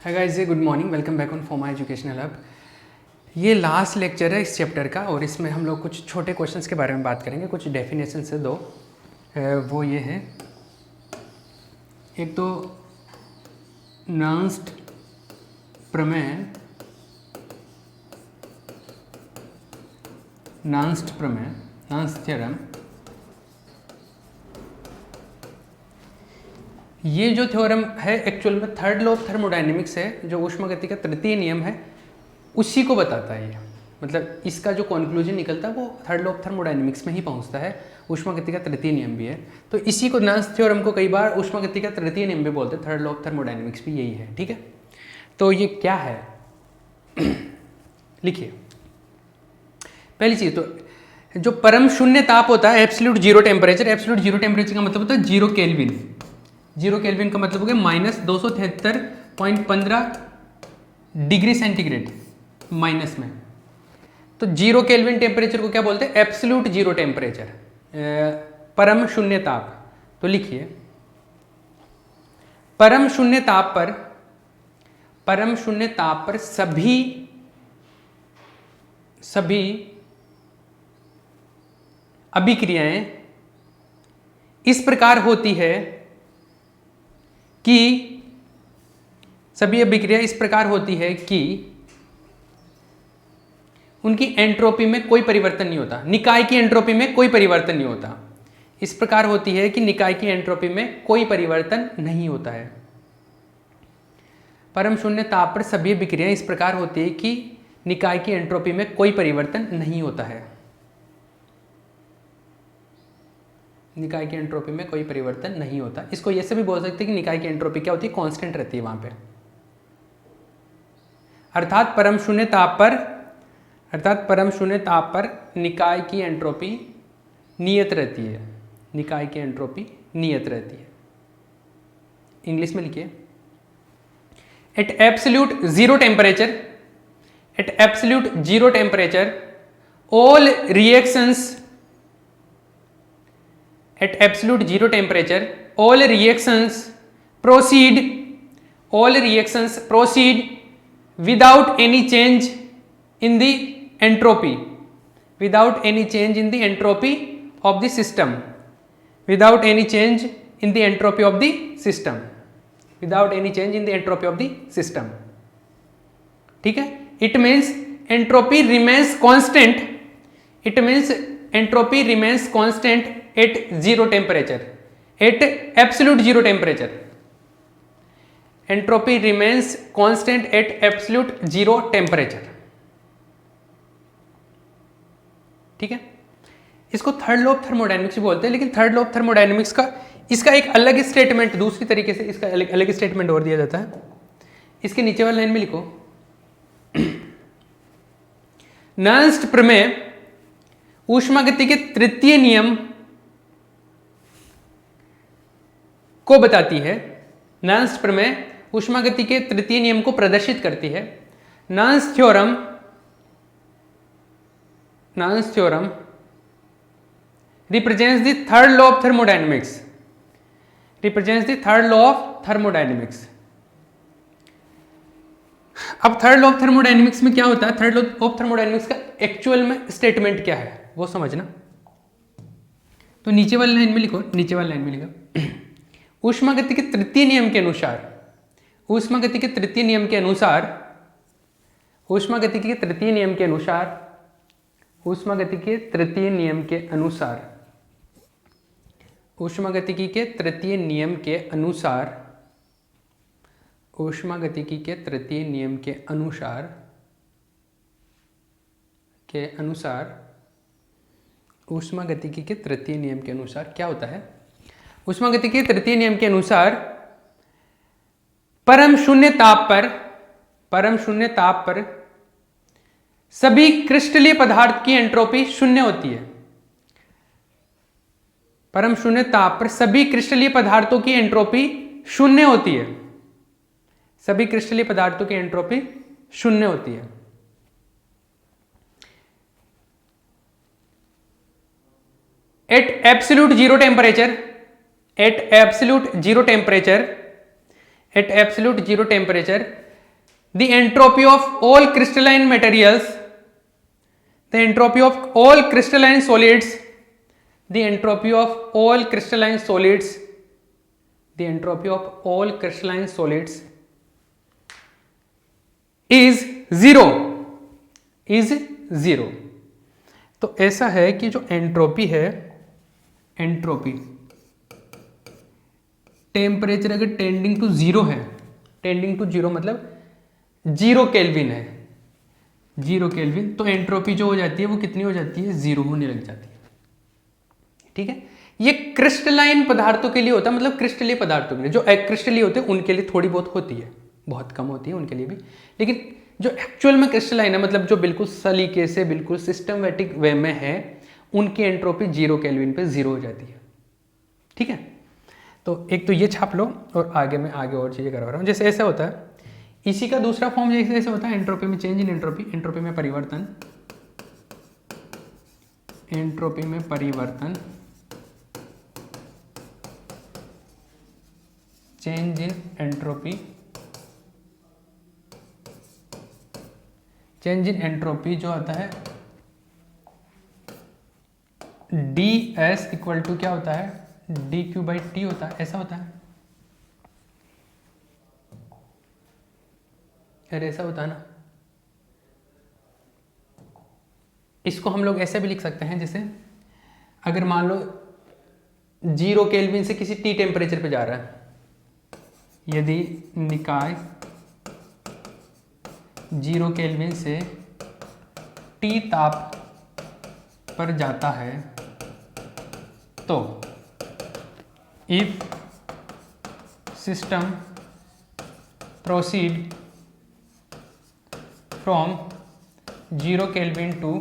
Hi guys, good morning, welcome back on फॉर्मा educational hub. ये last lecture है इस चैप्टर का और इसमें हम लोग कुछ छोटे क्वेश्चंस के बारे में बात करेंगे। कुछ डेफिनेशन से दो वो ये है, एक तो नर्न्स्ट प्रमेय, नर्न्स्ट थ्योरम। ये जो थ्योरम है एक्चुअल में थर्ड लॉ ऑफ थर्मोडायनेमिक्स है, जो ऊष्मागति का तृतीय नियम है उसी को बताता है। ये मतलब इसका जो कंक्लूजन निकलता है वो थर्ड लॉ ऑफ थर्मोडायनेमिक्स में ही पहुंचता है। ऊष्मागति का तृतीय नियम भी है, तो इसी को नर्न्स थ्योरम को कई बार ऊष्मागति का तृतीय नियम भी बोलते हैं। थर्ड लॉ ऑफ थर्मोडायनेमिक्स भी यही है, ठीक है। तो ये क्या है लिखिए। पहली चीज तो जो परम शून्य ताप होता है, absolute zero temperature. Absolute zero temperature का मतलब होता है जीरो केल्विन। जीरो केल्विन का मतलब हो गया -273.15 डिग्री सेंटीग्रेड माइनस में। तो जीरो केल्विन टेम्परेचर को क्या बोलते हैं? एब्सोल्यूट जीरो टेम्परेचर, परम शून्य ताप। तो लिखिए, परम शून्य ताप पर सभी अभिक्रियाएं इस प्रकार होती है कि उनकी एंट्रोपी में कोई परिवर्तन नहीं होता। निकाय की एंट्रोपी में कोई परिवर्तन नहीं होता। इस प्रकार होती है कि निकाय की एंट्रोपी में कोई परिवर्तन नहीं होता है। परम शून्य ताप पर सभी अभिक्रियाएं इस प्रकार होती है कि निकाय की एंट्रोपी में कोई परिवर्तन नहीं होता है। निकाय की एंट्रोपी में कोई परिवर्तन नहीं होता। इसको ऐसे भी बोल सकते हैं कि निकाय की एंट्रोपी क्या होती है? कांस्टेंट रहती है वहां पे। अर्थात परम शून्य ताप पर निकाय की एंट्रोपी नियत रहती है। निकाय की एंट्रोपी नियत रहती है। इंग्लिश में लिखिए, at absolute zero temperature all reactions proceed without any change in the entropy of the system. ठीक है। It means entropy remains constant at zero temperature, at absolute zero temperature. Entropy remains constant at absolute zero temperature. ठीक है। इसको third law of thermodynamics बोलते हैं, लेकिन third law of thermodynamics का इसका एक अलग स्टेटमेंट, दूसरी तरीके से इसका अलग स्टेटमेंट और दिया जाता है। इसके नीचे वाली लाइन में लिखो, नर्न्स्ट प्रमेय ऊष्मागति के तृतीय नियम को बताती है। नर्न्स्ट प्रमेय ऊष्मागति के तृतीय नियम को प्रदर्शित करती है। Nernst theorem represents the third law of thermodynamics. अब थर्ड लॉ ऑफ थर्मोडायनेमिक्स में क्या होता है? थर्ड लॉ ऑफ थर्मोडायनेमिक्स का एक्चुअल में स्टेटमेंट क्या है वो समझना। तो नीचे वाली लाइन में लिखो, ऊष्मागति के तृतीय नियम के अनुसार क्या होता है? ऊष्मागति के तृतीय नियम के अनुसार परम शून्य ताप पर सभी क्रिस्टलीय पदार्थ की एंट्रोपी शून्य होती है। परम शून्य ताप पर सभी क्रिस्टलीय पदार्थों की एंट्रोपी शून्य होती है। At absolute zero temperature the entropy of all crystalline materials, the entropy of all crystalline solids, the entropy of all crystalline solids, the entropy of all crystalline solids is zero, is zero. तो ऐसा है कि जो entropy है, entropy temperature अगर tending to zero है, tending to zero मतलब zero kelvin है, जीरो केल्विन, तो एंट्रोपी जो हो जाती है वो कितनी हो जाती है, जीरो होने लग जाती है। ठीक है, ये क्रिस्टलाइन पदार्थों के लिए होता है, मतलब क्रिस्टलीय पदार्थों के लिए, जो क्रिस्टलीय होते हैं उनके लिए थोड़ी बहुत होती है, बहुत कम होती है उनके लिए भी, लेकिन जो एक्चुअल में क्रिस्टलाइन है, मतलब जो बिल्कुल सलीके से बिल्कुल सिस्टमैटिक वे में है, उनकी एंट्रोपी जीरो केल्विन पे जीरो हो जाती है। ठीक है, तो एक तो ये छाप लो और आगे मैं आगे और चीज़ें करवा रहा हूँ। जैसे ऐसा होता है, इसी का दूसरा फॉर्म जैसे होता है एंट्रोपी में चेंज इन एंट्रोपी, एंट्रोपी में परिवर्तन, एंट्रोपी में परिवर्तन, change in entropy, change in entropy जो आता है डी एस इक्वल टू क्या होता है, डी क्यू बाई टी होता है, ऐसा होता है। अरे ऐसा होता है ना, इसको हम लोग ऐसे भी लिख सकते हैं, जैसे अगर मान लो जीरो केल्विन से किसी टी टेम्परेचर पे जा रहा है, यदि निकाय जीरो केल्विन से टी ताप पर जाता है, तो if system proceed from zero kelvin to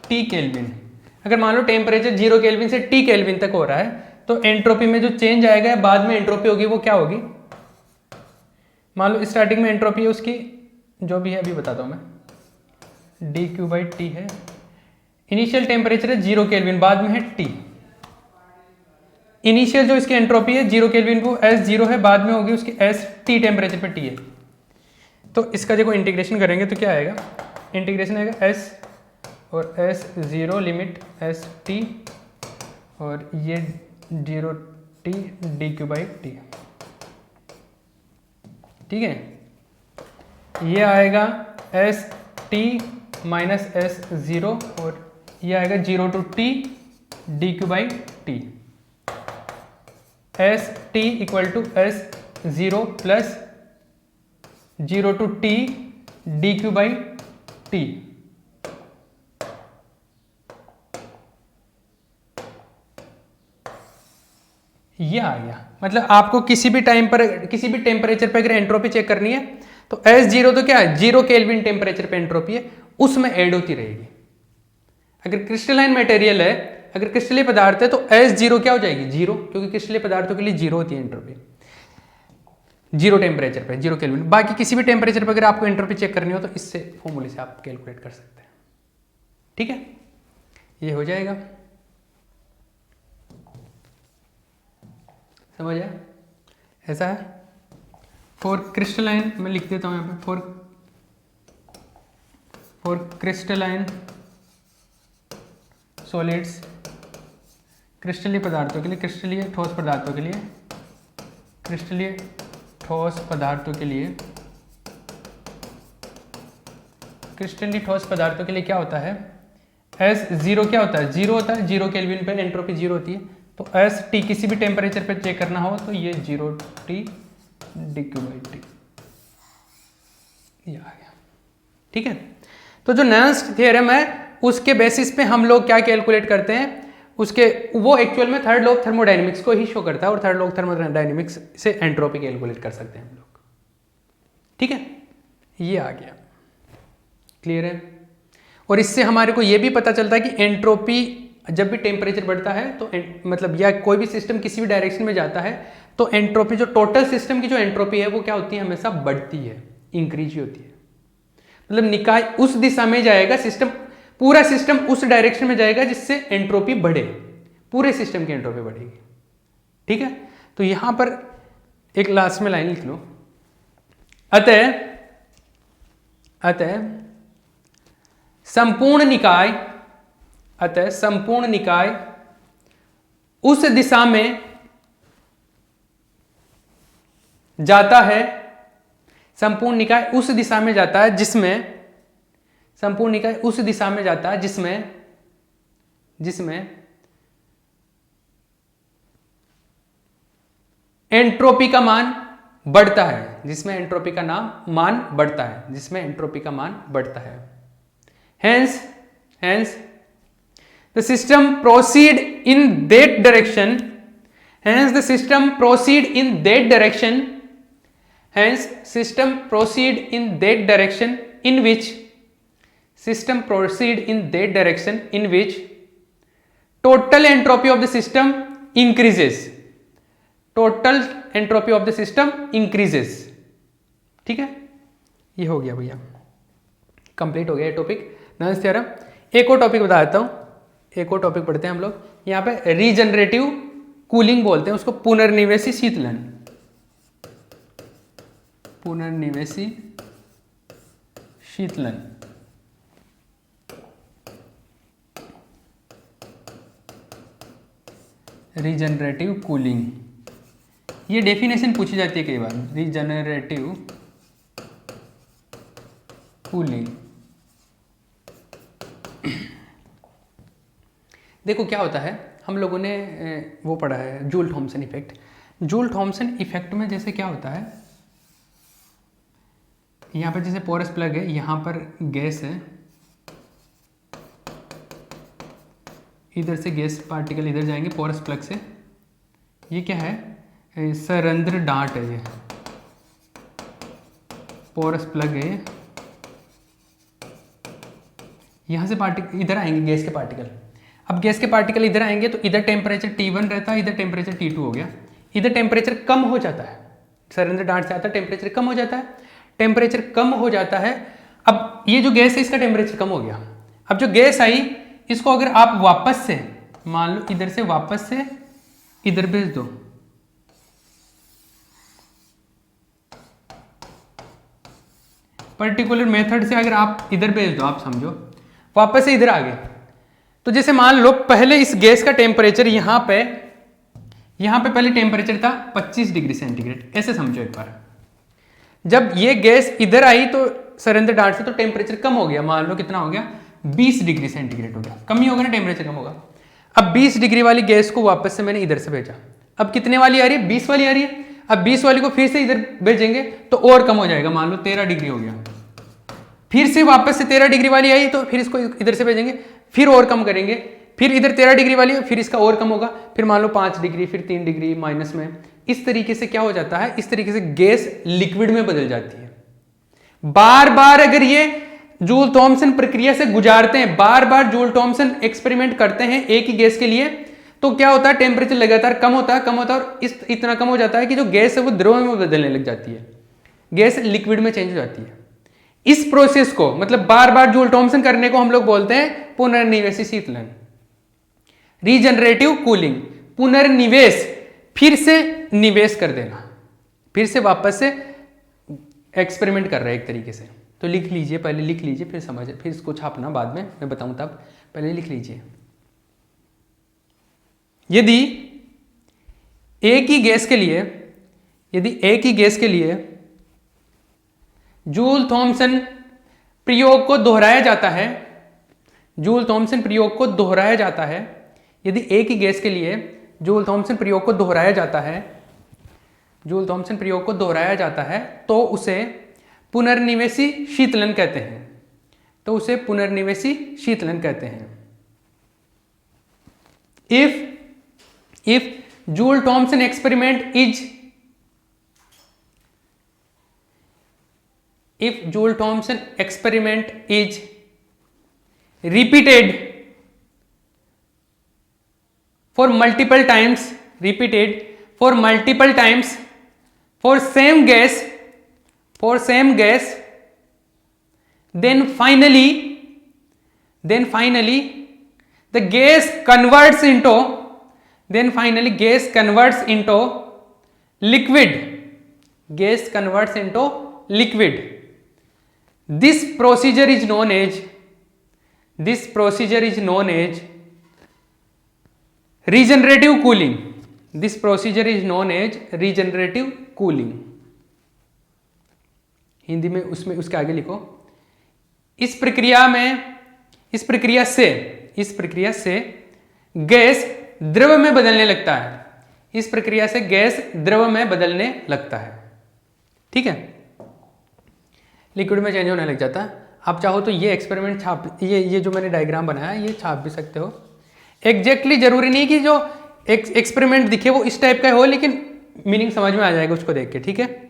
T kelvin, अगर मान लो टेम्परेचर जीरो केल्विन से टी केल्विन तक हो रहा है, तो एंट्रोपी में जो चेंज आएगा बाद में एंट्रोपी होगी वो क्या होगी, मान लो स्टार्टिंग में एंट्रोपी है उसकी जो भी है अभी बताता हूँ मैं, डी क्यू बाई टी है, इनिशियल टेम्परेचर है जीरो केल्विन, बाद में है टी, इनिशियल जो इसकी एंट्रोपी है जीरो केल्विन को एस जीरो है, बाद में होगी उसकी एस टी टेम्परेचर पे टी है। तो इसका जब इंटीग्रेशन करेंगे तो क्या आएगा, इंटीग्रेशन आएगा एस और S zero limit S T और ये zero T D Q by T. ठीक है, ये आएगा S T minus S zero और ये आएगा zero to T D Q by T, S T equal to S zero plus zero to T D Q by T. ये आ गया, मतलब आपको किसी भी टाइम पर किसी भी टेम्परेचर पर अगर एंट्रोपी चेक करनी है तो एस जीरो तो क्या है, जीरो केल्विन टेम्परेचर पे एंट्रोपी है, उसमें ऐड होती रहेगी। अगर क्रिस्टलाइन मटेरियल है, अगर क्रिस्टलीय पदार्थ है तो एस जीरो क्या हो जाएगी, जीरो, क्योंकि क्रिस्टलीय पदार्थों के लिए जीरो होती है एंट्रोपी जीरो टेम्परेचर पे, जीरो केल्विन। बाकी किसी भी टेम्परेचर पर अगर आपको एंट्रोपी चेक करनी हो तो इससे फॉर्मूले से आप कैलकुलेट कर सकते हैं। ठीक है, ये हो जाएगा, समझ आया, ऐसा है। फॉर क्रिस्टलाइन मैं लिख देता हूं यहाँ पे, फॉर क्रिस्टलाइन सॉलिड्स, क्रिस्टलीय पदार्थों के लिए, क्रिस्टलीय ठोस पदार्थों के लिए, क्रिस्टलीय ठोस पदार्थों के लिए, क्रिस्टलीय ठोस पदार्थों के लिए क्या होता है, एस जीरो क्या होता है, जीरो होता है, जीरो केल्विन पे एंट्रोपी जीरो होती है, तो एस टी किसी भी टेम्परेचर पे चेक करना हो तो ये zero T D Q by T, ये आ गया। ठीक है, तो जो नर्न्स थ्योरम है उसके बेसिस पे हम लोग क्या कैलकुलेट करते हैं, उसके वो एक्चुअल में थर्ड लॉ ऑफ थर्मोडायनेमिक्स को ही शो करता है, और थर्ड लॉ ऑफ थर्मोडायनेमिक्स से एंट्रोपी कैलकुलेट कर सकते हैं हम लोग। ठीक है, ये आ गया, क्लियर है। और इससे हमारे को ये भी पता चलता है कि एंट्रोपी जब भी टेम्परेचर बढ़ता है तो मतलब या कोई भी सिस्टम किसी भी डायरेक्शन में जाता है तो एंट्रोपी, जो टोटल सिस्टम की जो एंट्रोपी है वो क्या होती है, हमेशा बढ़ती है, इंक्रीज ही होती है। मतलब निकाय उस दिशा में जाएगा, सिस्टम पूरा सिस्टम उस डायरेक्शन में जाएगा जिससे एंट्रोपी बढ़े, पूरे सिस्टम की एंट्रोपी बढ़ेगी। ठीक है, तो यहां पर एक लास्ट में लाइन लिख लो, अतः अतः संपूर्ण निकाय उस दिशा में जाता है, संपूर्ण निकाय उस दिशा में जाता है जिसमें एंट्रोपी का मान बढ़ता है, Hence, the system proceed in that direction. System proceed in that direction in which total entropy of the system increases. ठीक है, ये हो गया भैया, कंप्लीट हो गया ये टॉपिक नल्स थ्योरम। एक और टॉपिक बता देता हूं, एक और टॉपिक पढ़ते हैं हम लोग। यहाँ पे रीजनरेटिव कूलिंग बोलते हैं उसको, पुनर्निवेशी शीतलन। रीजनरेटिव कूलिंग, ये डेफिनेशन पूछी जाती है कई बार, रीजनरेटिव कूलिंग। देखो क्या होता है, हम लोगों ने वो पढ़ा है Joule Thomson effect. Joule Thomson effect में जैसे क्या होता है, यहाँ पर जैसे पोरस प्लग है, यहाँ पर गैस है, इधर से गैस पार्टिकल इधर जाएंगे पोरस प्लग से। ये क्या है, सरंध्र डांट है, ये पोरस प्लग है। यहाँ से पार्टिकल इधर आएंगे, गैस के पार्टिकल। अब गैस के पार्टिकल इधर आएंगे तो इधर टेम्परेचर T1 रहता है, इधर टेम्परेचर T2 हो गया। इधर टेम्परेचर कम हो जाता है, सरंध्र डांट से आता है, टेम्परेचर कम हो जाता है। अब ये जो गैस है इसका टेम्परेचर कम हो गया। अब जो गैस आई इसको अगर आप वापस से, मान लो इधर से वापस से इधर भेज दो, पर्टिकुलर मेथड से अगर आप इधर भेज दो, आप समझो वापस से इधर आ गए, तो जैसे मान लो पहले इस गैस का टेम्परेचर यहाँ पे पहले टेम्परेचर था 25 डिग्री सेंटीग्रेड, ऐसे समझो एक बार। जब ये गैस इधर आई तो सरंध्र डांट से, तो टेम्परेचर कम हो गया, मान लो कितना हो गया, 20 डिग्री सेंटीग्रेड हो गया, कम ही होगा ना, टेम्परेचर कम होगा। अब 20 डिग्री वाली गैस को वापस से मैंने इधर से भेजा, अब कितने वाली आ रही है, 20 वाली आ रही है। अब 20 वाली को फिर से इधर भेजेंगे तो और कम हो जाएगा, मान लो 13 डिग्री हो गया। फिर से वापस से 13 डिग्री वाली आई तो फिर इसको इधर से भेजेंगे, फिर और कम करेंगे, फिर इधर 13 डिग्री वाली है, फिर इसका और कम होगा, फिर मान लो 5 डिग्री, फिर 3 डिग्री माइनस में। इस तरीके से क्या हो जाता है, इस तरीके से गैस लिक्विड में बदल जाती है। बार बार अगर ये जूल थॉमसन प्रक्रिया से गुजारते हैं, बार बार जूल थॉमसन एक्सपेरिमेंट करते हैं एक ही गैस के लिए, तो क्या होता है, टेम्परेचर लगातार कम होता है और इतना कम हो जाता है कि जो गैस है वो द्रव में बदलने लग जाती है, गैस लिक्विड में चेंज हो जाती है। इस प्रोसेस को, मतलब बार बार जूल थॉमसन करने को हम लोग बोलते हैं पुनर्निवेशी शीतलन, रीजनरेटिव कूलिंग। पुनर्निवेश, फिर से निवेश कर देना, फिर से वापस से एक्सपेरिमेंट कर रहे हैं एक तरीके से। तो लिख लीजिए, पहले लिख लीजिए, फिर समझ, फिर इसको छापना बाद में मैं बताऊं तब, पहले लिख लीजिए। यदि एक ही गैस के लिए जूल थॉमसन प्रयोग को दोहराया जाता है, यदि एक ही गैस के लिए जूल थॉमसन प्रयोग को दोहराया जाता है, तो उसे पुनर्निवेशी शीतलन कहते हैं। If Joule Thomson experiment is repeated for multiple times for same gas, then finally the gas converts into liquid. This procedure is known as regenerative cooling. This procedure is known as regenerative cooling. Hindi में उसमें उसके आगे लिखो, इस प्रक्रिया से gas द्रव में बदलने लगता है। इस प्रक्रिया से गैस द्रव में बदलने लगता है। ठीक है, लिक्विड में चेंज होने लग जाता है। आप चाहो तो ये एक्सपेरिमेंट ये जो मैंने डायग्राम बनाया ये छाप भी सकते हो। एग्जैक्टली जरूरी नहीं कि जो एक्सपेरिमेंट दिखे वो इस टाइप का हो, लेकिन मीनिंग समझ में आ जाएगा उसको देख के। ठीक है,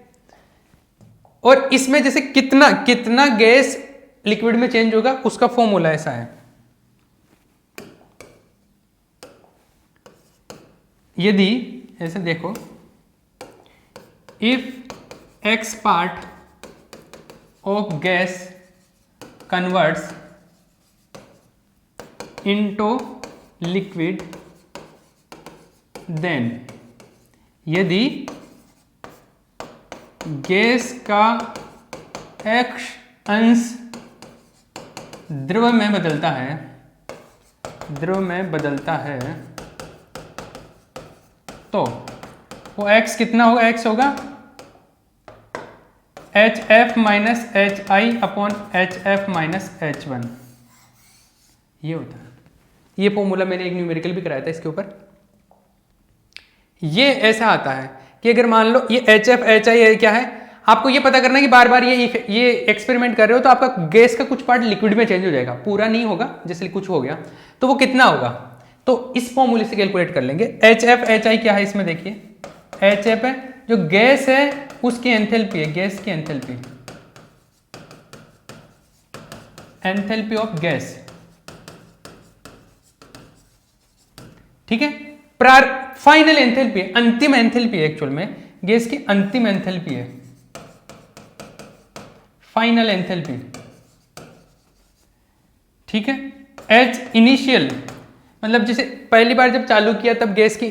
और इसमें जैसे कितना गैस लिक्विड में चेंज होगा उसका फॉर्मूला ऐसा है। यदि ऐसे देखो, if x part of gas converts into liquid, then यदि गैस का x अंश द्रव में बदलता है तो वो x कितना होगा? x होगा HF minus HI upon HF minus H1। ये होता है। ये फॉर्मूला मैंने एक न्यूमेरिकल भी कराया था इसके ऊपर। ये ऐसा आता है कि अगर मान लो ये HF HI क्या है, आपको ये पता करना है कि बार बार ये एक्सपेरिमेंट कर रहे हो तो आपका गैस का कुछ पार्ट लिक्विड में चेंज हो जाएगा, पूरा नहीं होगा। जैसे कुछ हो गया तो वो कितना होगा, तो इस फॉर्मूले से कैलकुलेट कर लेंगे। HF HI क्या है इसमें देखिए, HF है जो गैस है उसकी एंथैल्पी है, गैस की एंथैल्पी ऑफ गैस। ठीक है, फाइनल एंथैल्पी, अंतिम एंथैल्पी है एक्चुअल में, गैस की अंतिम एंथैल्पी है, फाइनल एंथैल्पी। ठीक है, H इनिशियल मतलब जैसे पहली बार जब चालू किया तब गैस की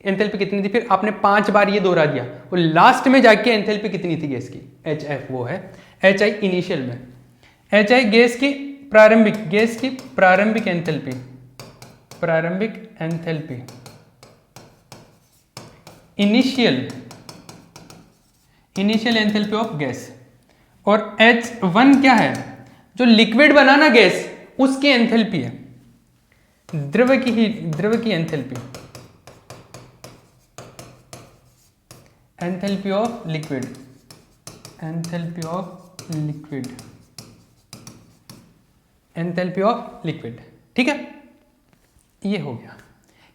एंथैल्पी कितनी थी, फिर आपने 5 बार ये दोहरा दिया और लास्ट में जाके एंथैल्पी कितनी थी गैस की, HF वो है। HI इनिशियल में, HI गैस की प्रारंभिक enthalpy, initial enthalpy of gas. और H1 क्या है, जो लिक्विड बना ना गैस उसकी एंथैल्पी है, द्रव की एंथैल्पी, एंथैल्पी ऑफ लिक्विड, ठीक है, ये हो गया।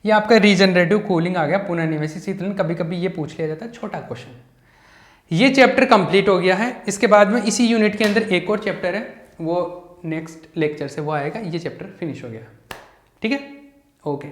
ये आपका रीजनरेटिव कूलिंग आ गया, पुनर्निवेशी शीतलन। कभी कभी ये पूछ लिया जाता है, छोटा क्वेश्चन। ये चैप्टर कंप्लीट हो गया है। इसके बाद में इसी यूनिट के अंदर एक और चैप्टर है, वो नेक्स्ट लेक्चर से वो आएगा। ये चैप्टर फिनिश हो गया। ठीक है, ओके।